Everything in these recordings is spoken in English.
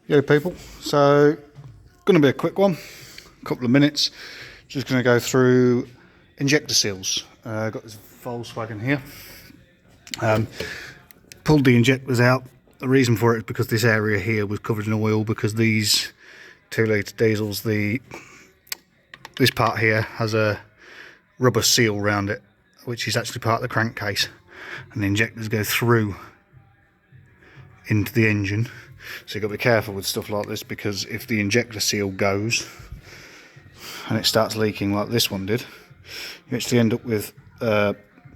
Yo people, so going to be a quick one, a couple of minutes. Just going to go through injector seals. Got this Volkswagen here. Pulled the injectors out. The reason for it is because this area here was covered in oil, because these 2-litre diesels, this part here has a rubber seal around it, which is actually part of the crankcase, and the injectors go through into the engine. So you've got to be careful with stuff like this, because if the injector seal goes and it starts leaking like this one did, you actually end up with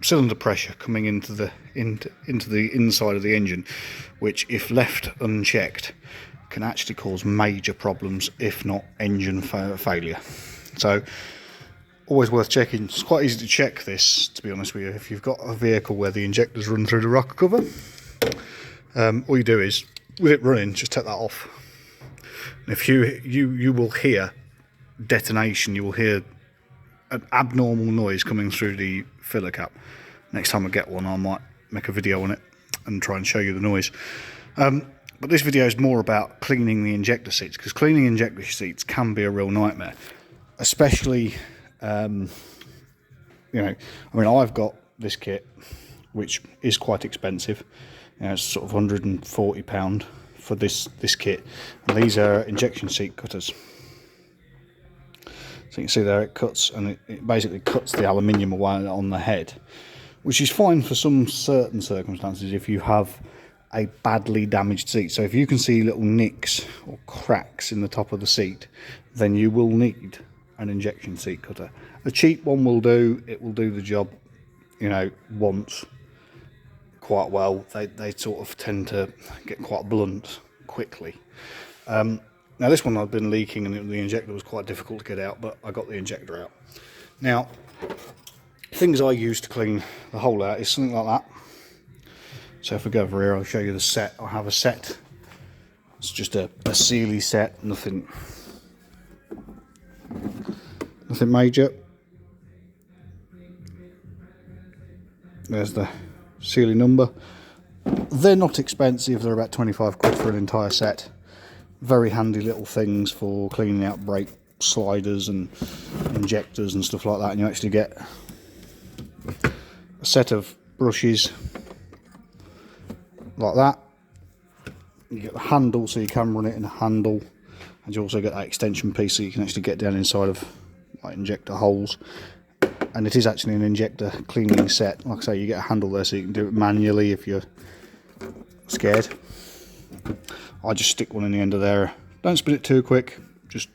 cylinder pressure coming into the inside of the engine, which, if left unchecked, can actually cause major problems, if not engine failure. So always worth checking. It's quite easy to check this, to be honest with you, if you've got a vehicle where the injectors run through the rocker cover. All you do is, with it running, just take that off. And if you will hear detonation, you will hear an abnormal noise coming through the filler cap. Next time I get one, I might make a video on it and try and show you the noise. But this video is more about cleaning the injector seats, because cleaning injector seats can be a real nightmare, especially you know, I mean, I've got this kit, which is quite expensive. You know, it's sort of £140 for this kit, and these are injection seat cutters. So you can see there it cuts, and it basically cuts the aluminium away on the head, which is fine for some certain circumstances if you have a badly damaged seat. So if you can see little nicks or cracks in the top of the seat, then you will need an injection seat cutter. A cheap one will do. It will do the job, you know, once quite well. They sort of tend to get quite blunt quickly. Now this one had been leaking, and the injector was quite difficult to get out, but I got the injector out. Now, things I use to clean the hole out is something like that. So if we go over here, I'll show you the set. I have a set. It's just a Sealy set, nothing major. There's the Sealy number. They're not expensive, they're about 25 quid for an entire set. Very handy little things for cleaning out brake sliders and injectors and stuff like that. And you actually get a set of brushes like that. You get the handle, so you can run it in a handle, and you also get that extension piece, so you can actually get down inside of like injector holes. And it is actually an injector cleaning set. Like I say, you get a handle there, so you can do it manually if you're scared. I just stick one in the end of there. Don't spin it too quick, just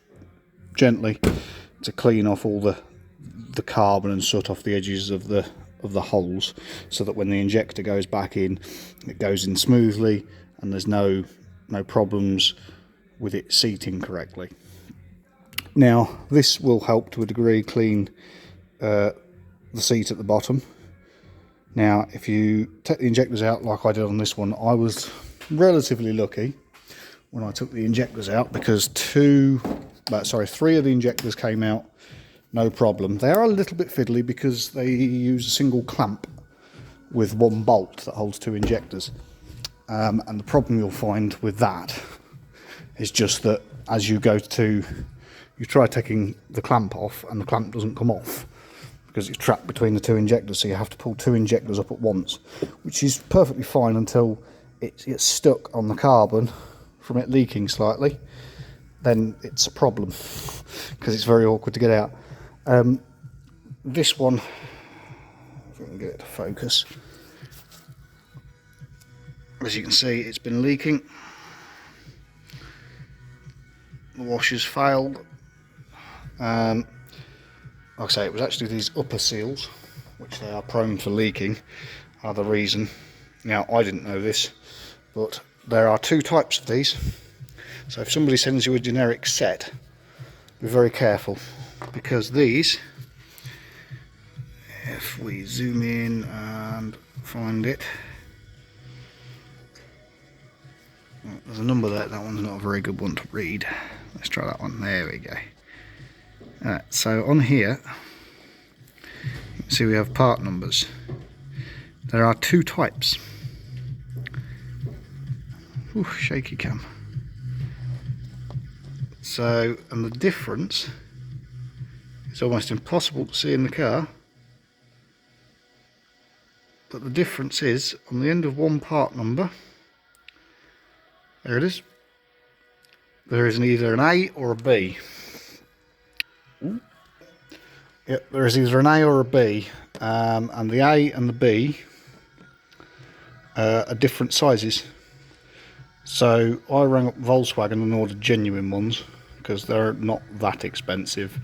gently, to clean off all the carbon and soot off the edges of the holes, so that when the injector goes back in, it goes in smoothly and there's no problems with it seating correctly. Now, this will help to a degree clean the seat at the bottom. Now, if you take the injectors out like I did on this one, I was relatively lucky when I took the injectors out, because three of the injectors came out no problem. They are a little bit fiddly because they use a single clamp with one bolt that holds 2 injectors. And the problem you'll find with that is just that as you try taking the clamp off, and the clamp doesn't come off because it's trapped between the 2 injectors, so you have to pull 2 injectors up at once, which is perfectly fine until it gets stuck on the carbon from it leaking slightly. Then it's a problem because it's very awkward to get out. This one, if I can get it to focus, as you can see, it's been leaking. The washer's failed. Like I say, it was actually these upper seals, which they are prone for leaking, are the reason. Now, I didn't know this, but there are 2 types of these. So if somebody sends you a generic set, be very careful, because these, if we zoom in and find it, there's a number there. That one's not a very good one to read. Let's try that one. There we go. So on here, you can see we have part numbers. There are 2 types. Ooh, shaky cam. So, and the difference, it's almost impossible to see in the car, but the difference is on the end of one part number, there it is, there is either an A or a B. Yep, there is either an A or a B, and the A and the B are different sizes. So I rang up Volkswagen and ordered genuine ones because they're not that expensive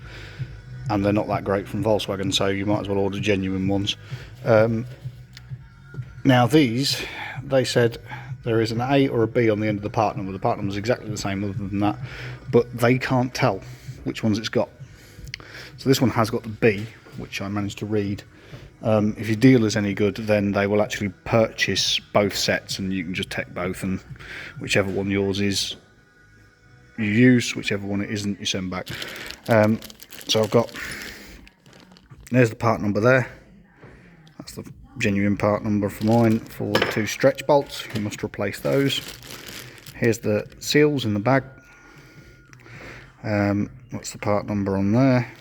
and they're not that great from Volkswagen, so you might as well order genuine ones. Now these, they said there is an A or a B on the end of the part number. The part number is exactly the same other than that, but they can't tell which ones it's got. So this one has got the B, which I managed to read. If your dealer's any good, then they will actually purchase both sets and you can just take both, and whichever one yours is you use, whichever one it isn't you send back. So I've got, there's the part number there, that's the genuine part number for mine. For the 2 stretch bolts, you must replace those. Here's the seals in the bag. What's the part number on there?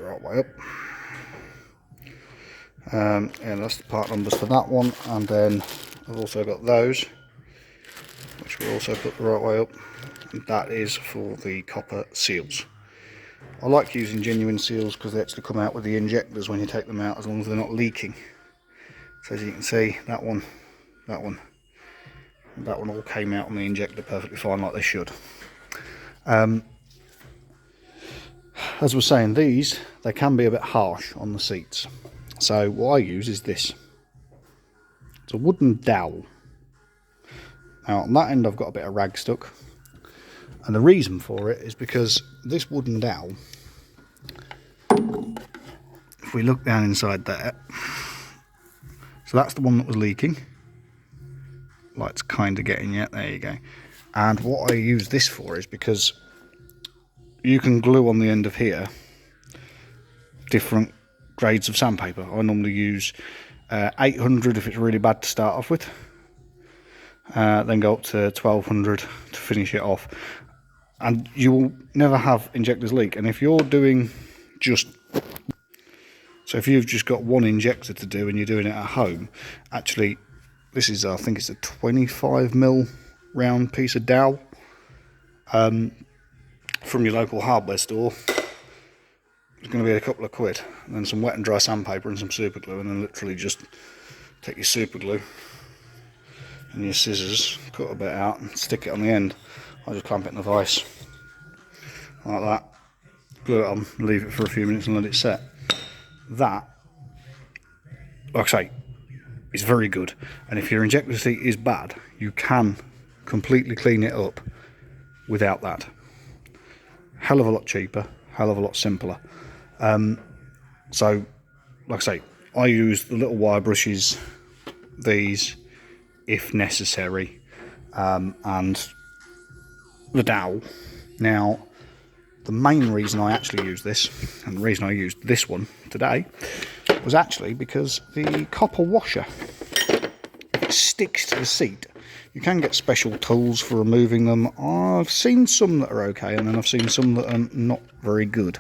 Right way up. Yeah, that's the part numbers for that one, and then I've also got those, which will also put the right way up, and that is for the copper seals. I like using genuine seals because they actually come out with the injectors when you take them out, as long as they're not leaking. So as you can see, that one all came out on the injector perfectly fine, like they should. As we're saying, these, they can be a bit harsh on the seats. So what I use is this. It's a wooden dowel. Now on that end I've got a bit of rag stuck. And the reason for it is because this wooden dowel, if we look down inside there, so that's the one that was leaking. Light's kind of getting yet, there you go. And what I use this for is because you can glue on the end of here different grades of sandpaper. I normally use 800 if it's really bad to start off with, then go up to 1200 to finish it off, and you will never have injectors leak. And if you're doing just, so if you've just got one injector to do and you're doing it at home, actually this is, I think it's a 25mm round piece of dowel from your local hardware store. It's going to be a couple of quid, and then some wet and dry sandpaper and some super glue, and then literally just take your super glue and your scissors, cut a bit out and stick it on the end. I just clamp it in a vise like that, glue it on, leave it for a few minutes and let it set. That, like I say, is very good, and if your injector seat is bad, you can completely clean it up without that. Hell of a lot cheaper, hell of a lot simpler. So, like I say, I use the little wire brushes, these, if necessary, and the dowel. Now, the main reason I actually use this, and the reason I used this one today, was actually because the copper washer, if it sticks to the seat, you can get special tools for removing them. I've seen some that are okay, and then I've seen some that are not very good.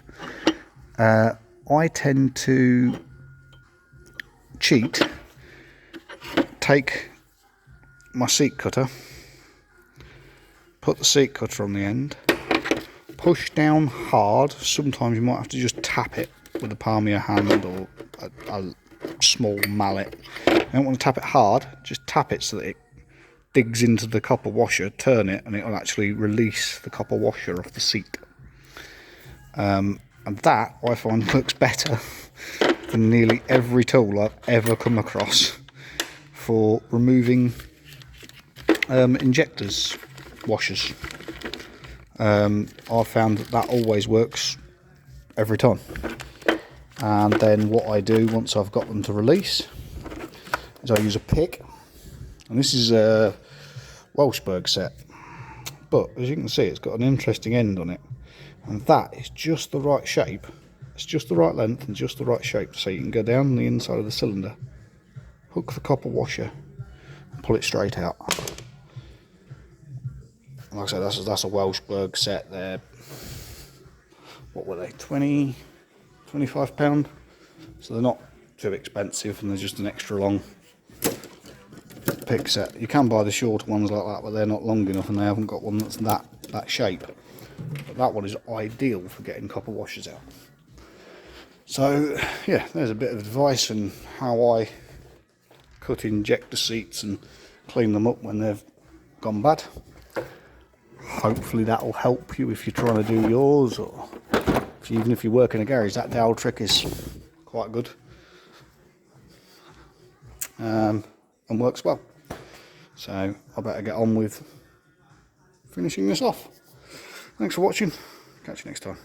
I tend to cheat, take my seat cutter, put the seat cutter on the end, push down hard. Sometimes you might have to just tap it with the palm of your hand or a small mallet. You don't want to tap it hard, just tap it so that it digs into the copper washer, turn it, and it will actually release the copper washer off the seat. And that, I find, looks better than nearly every tool I've ever come across for removing injectors, washers. I've found that always works every time. And then what I do once I've got them to release is I use a pick, and this is a Welshberg set, but as you can see, it's got an interesting end on it, and that is just the right shape. It's just the right length and just the right shape, so you can go down the inside of the cylinder, hook the copper washer, and pull it straight out. Like I said, that's a Welshberg set. They're, what were they, 20, £25? So they're not too expensive, and they're just an extra long pick set. You can buy the shorter ones like that, but they're not long enough, and they haven't got one that's that shape. But that one is ideal for getting copper washers out. So yeah, there's a bit of advice on how I cut injector seats and clean them up when they've gone bad. Hopefully that'll help you if you're trying to do yours, or even if you work in a garage. That dowel trick is quite good, and works well. So I better get on with finishing this off. Thanks for watching. Catch you next time.